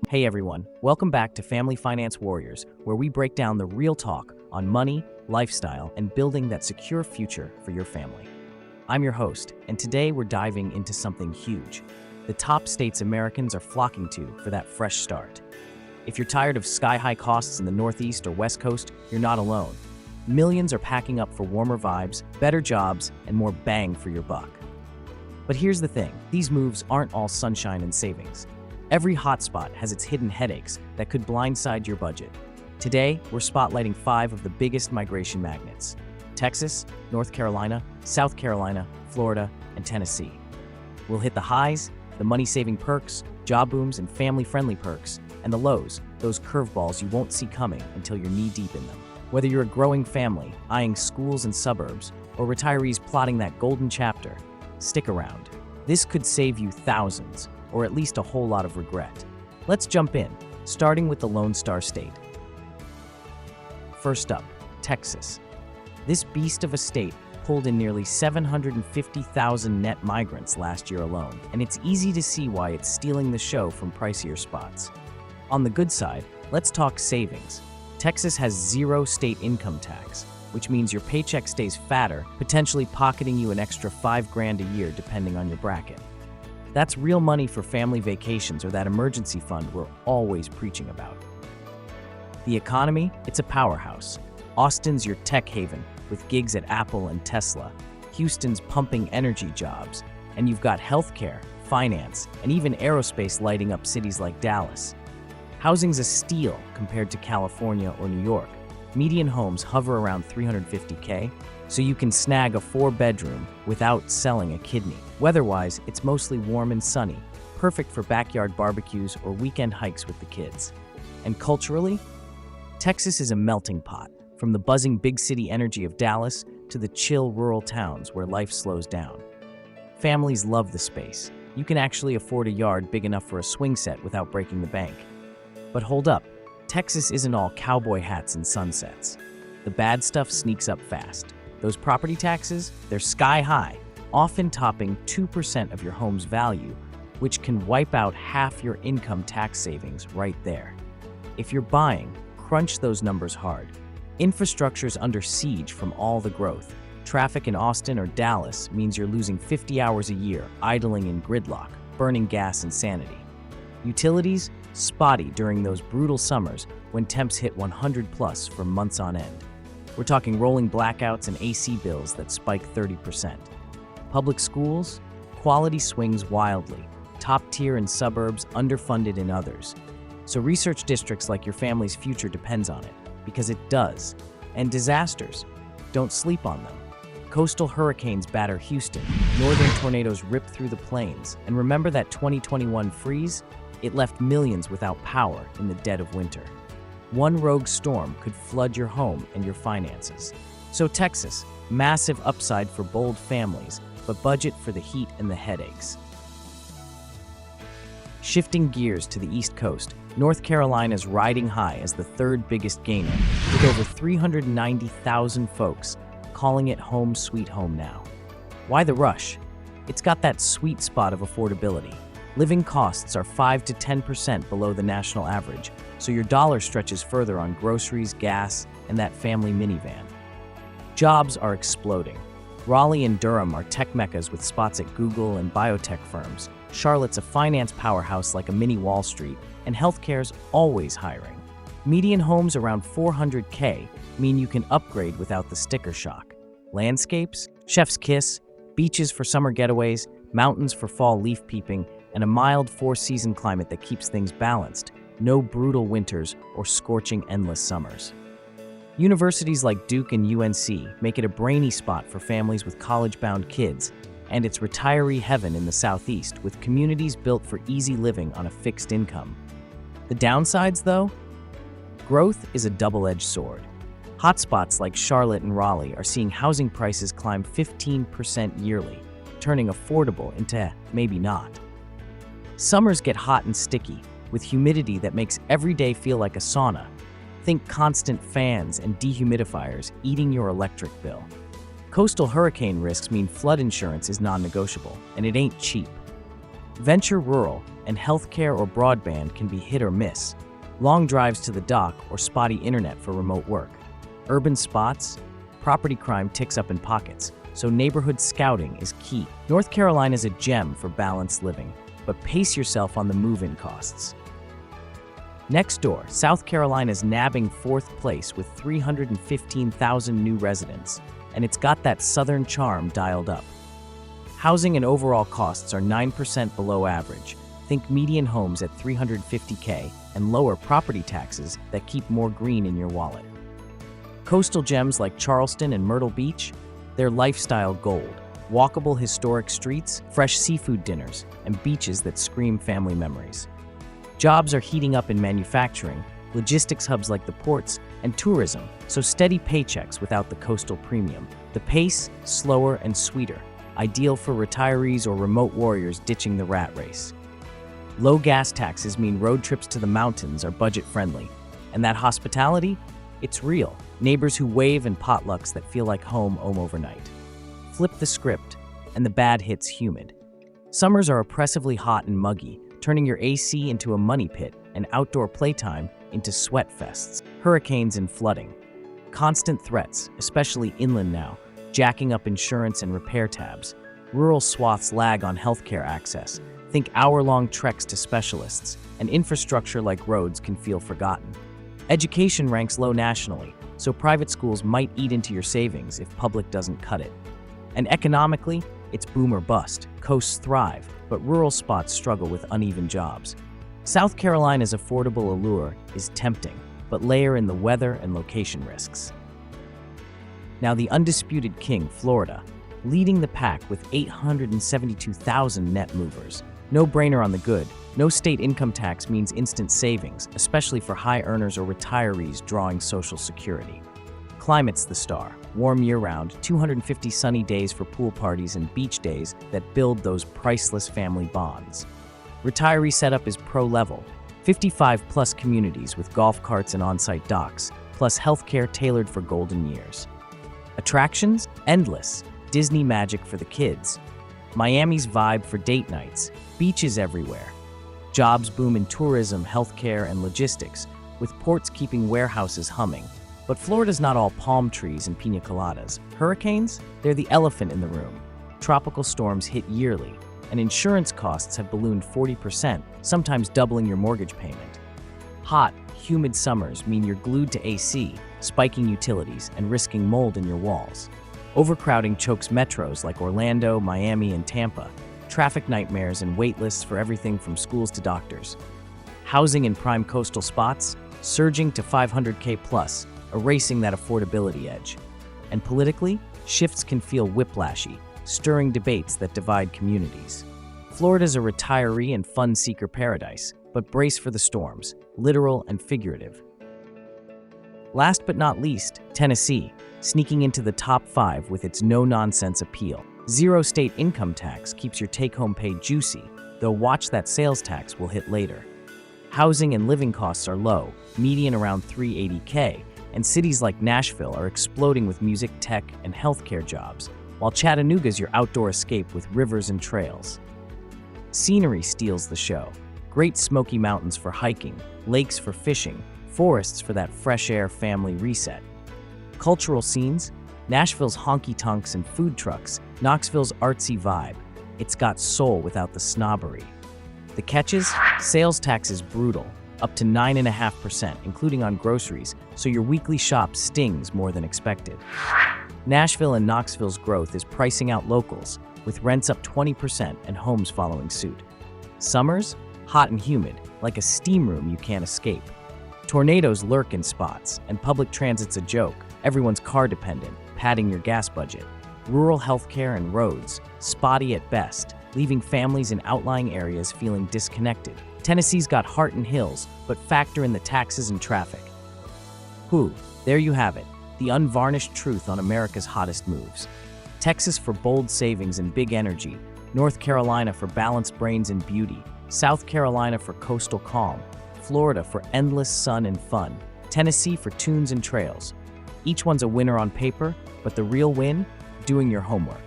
Hey everyone, welcome back to Family Finance Warriors, where we break down the real talk on money, lifestyle, and building that secure future for your family. I'm your host, and today we're diving into something huge: the top states Americans are flocking to for that fresh start. If you're tired of sky-high costs in the Northeast or West Coast, you're not alone. Millions are packing up for warmer vibes, better jobs, and more bang for your buck. But here's the thing, these moves aren't all sunshine and savings. Every hotspot has its hidden headaches that could blindside your budget. Today, we're spotlighting 5 of the biggest migration magnets: Texas, North Carolina, South Carolina, Florida, and Tennessee. We'll hit the highs, the money-saving perks, job booms, and family-friendly perks, and the lows, those curveballs you won't see coming until you're knee-deep in them. Whether you're a growing family, eyeing schools and suburbs, or retirees plotting that golden chapter, stick around. This could save you thousands, or at least a whole lot of regret. Let's jump in, starting with the Lone Star State. First up, Texas. This beast of a state pulled in nearly 750,000 net migrants last year alone, and it's easy to see why it's stealing the show from pricier spots. On the good side, let's talk savings. Texas has 0 state income tax, which means your paycheck stays fatter, potentially pocketing you an extra $5,000 a year depending on your bracket. That's real money for family vacations or that emergency fund we're always preaching about. The economy, it's a powerhouse. Austin's your tech haven, with gigs at Apple and Tesla. Houston's pumping energy jobs. And you've got healthcare, finance, and even aerospace lighting up cities like Dallas. Housing's a steal compared to California or New York. Median homes hover around $350K, so you can snag a 4-bedroom without selling a kidney. Weather-wise, it's mostly warm and sunny, perfect for backyard barbecues or weekend hikes with the kids. And culturally, Texas is a melting pot, from the buzzing big city energy of Dallas to the chill rural towns where life slows down. Families love the space. You can actually afford a yard big enough for a swing set without breaking the bank. But hold up, Texas isn't all cowboy hats and sunsets. The bad stuff sneaks up fast. Those property taxes, they're sky high, often topping 2% of your home's value, which can wipe out half your income tax savings right there. If you're buying, crunch those numbers hard. Infrastructure's under siege from all the growth. Traffic in Austin or Dallas means you're losing 50 hours a year idling in gridlock, burning gas and sanity. Utilities, spotty during those brutal summers when temps hit 100 plus for months on end. We're talking rolling blackouts and AC bills that spike 30%. Public schools, quality swings wildly, top tier in suburbs, underfunded in others. So research districts like your family's future depends on it, because it does. And disasters, don't sleep on them. Coastal hurricanes batter Houston, northern tornadoes rip through the plains, and remember that 2021 freeze? It left millions without power in the dead of winter. One rogue storm could flood your home and your finances. So Texas, massive upside for bold families, but budget for the heat and the headaches. Shifting gears to the East Coast, North Carolina's riding high as the 3rd biggest gainer, with over 390,000 folks calling it home sweet home now. Why the rush? It's got that sweet spot of affordability. Living costs are 5 to 10% below the national average, so your dollar stretches further on groceries, gas, and that family minivan. Jobs are exploding. Raleigh and Durham are tech meccas with spots at Google and biotech firms. Charlotte's a finance powerhouse like a mini Wall Street, and healthcare's always hiring. Median homes around $400K mean you can upgrade without the sticker shock. Landscapes, chef's kiss, beaches for summer getaways, mountains for fall leaf peeping, and a mild 4-season climate that keeps things balanced. No brutal winters or scorching endless summers. Universities like Duke and UNC make it a brainy spot for families with college-bound kids, and it's retiree heaven in the Southeast with communities built for easy living on a fixed income. The downsides, though? Growth is a double-edged sword. Hotspots like Charlotte and Raleigh are seeing housing prices climb 15% yearly, turning affordable into maybe not. Summers get hot and sticky, with humidity that makes every day feel like a sauna. Think constant fans and dehumidifiers eating your electric bill. Coastal hurricane risks mean flood insurance is non-negotiable, and it ain't cheap. Venture rural, and healthcare or broadband can be hit or miss. Long drives to the dock or spotty internet for remote work. Urban spots, property crime ticks up in pockets, so neighborhood scouting is key. North Carolina is a gem for balanced living, but pace yourself on the move-in costs. Next door, South Carolina's nabbing fourth place with 315,000 new residents, and it's got that southern charm dialed up. Housing and overall costs are 9% below average. Think median homes at $350K and lower property taxes that keep more green in your wallet. Coastal gems like Charleston and Myrtle Beach, they're lifestyle gold. Walkable historic streets, fresh seafood dinners, and beaches that scream family memories. Jobs are heating up in manufacturing, logistics hubs like the ports, and tourism, so steady paychecks without the coastal premium. The pace, slower and sweeter, ideal for retirees or remote warriors ditching the rat race. Low gas taxes mean road trips to the mountains are budget-friendly, and that hospitality? It's real. Neighbors who wave and potlucks that feel like home overnight. Flip the script, and the bad hits humid. Summers are oppressively hot and muggy, turning your AC into a money pit and outdoor playtime into sweat fests. Hurricanes and flooding. Constant threats, especially inland now, jacking up insurance and repair tabs. Rural swaths lag on healthcare access. Think hour-long treks to specialists, and infrastructure like roads can feel forgotten. Education ranks low nationally, so private schools might eat into your savings if public doesn't cut it. And economically, it's boom or bust. Coasts thrive, but rural spots struggle with uneven jobs. South Carolina's affordable allure is tempting, but layer in the weather and location risks. Now the undisputed king, Florida, leading the pack with 872,000 net movers. No brainer on the good. No state income tax means instant savings, especially for high earners or retirees drawing Social Security. Climate's the star. Warm year-round, 250 sunny days for pool parties and beach days that build those priceless family bonds. Retiree setup is pro-level. 55-plus communities with golf carts and on-site docks, plus healthcare tailored for golden years. Attractions? Endless. Disney magic for the kids. Miami's vibe for date nights. Beaches everywhere. Jobs boom in tourism, healthcare, and logistics, with ports keeping warehouses humming. But Florida's not all palm trees and pina coladas. Hurricanes? They're the elephant in the room. Tropical storms hit yearly, and insurance costs have ballooned 40%, sometimes doubling your mortgage payment. Hot, humid summers mean you're glued to AC, spiking utilities, and risking mold in your walls. Overcrowding chokes metros like Orlando, Miami, and Tampa. Traffic nightmares and wait lists for everything from schools to doctors. Housing in prime coastal spots, surging to $500K plus, erasing that affordability edge. And politically, shifts can feel whiplashy, stirring debates that divide communities. Florida's a retiree and fun-seeker paradise, but brace for the storms, literal and figurative. Last but not least, Tennessee, sneaking into the top 5 with its no-nonsense appeal. Zero state income tax keeps your take-home pay juicy, though watch that sales tax will hit later. Housing and living costs are low, median around $380K, and cities like Nashville are exploding with music, tech, and healthcare jobs, while Chattanooga's your outdoor escape with rivers and trails. Scenery steals the show. Great Smoky Mountains for hiking, lakes for fishing, forests for that fresh air family reset. Cultural scenes, Nashville's honky-tonks and food trucks, Knoxville's artsy vibe. It's got soul without the snobbery. The catches? Sales tax is brutal, up to 9.5%, including on groceries, so your weekly shop stings more than expected. Nashville and Knoxville's growth is pricing out locals, with rents up 20% and homes following suit. Summers? Hot and humid, like a steam room you can't escape. Tornadoes lurk in spots, and public transit's a joke. Everyone's car dependent, padding your gas budget. Rural healthcare and roads, spotty at best, leaving families in outlying areas feeling disconnected. Tennessee's got heart and hills, but factor in the taxes and traffic. There you have it, the unvarnished truth on America's hottest moves. Texas for bold savings and big energy, North Carolina for balanced brains and beauty, South Carolina for coastal calm, Florida for endless sun and fun, Tennessee for tunes and trails. Each one's a winner on paper, but the real win? Doing your homework.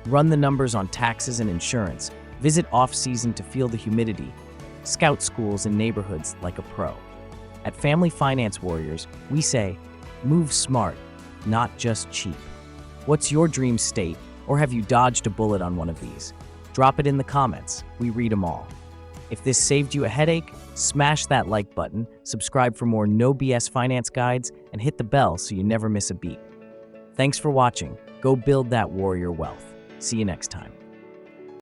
Run the numbers on taxes and insurance, Visit off-season to feel the humidity. Scout schools and neighborhoods like a pro. At Family Finance Warriors, we say, move smart, not just cheap. What's your dream state, or have you dodged a bullet on one of these? Drop it in the comments. We read them all. If this saved you a headache, smash that like button, subscribe for more no BS finance guides, and hit the bell so you never miss a beat. Thanks for watching. Go build that warrior wealth. See you next time.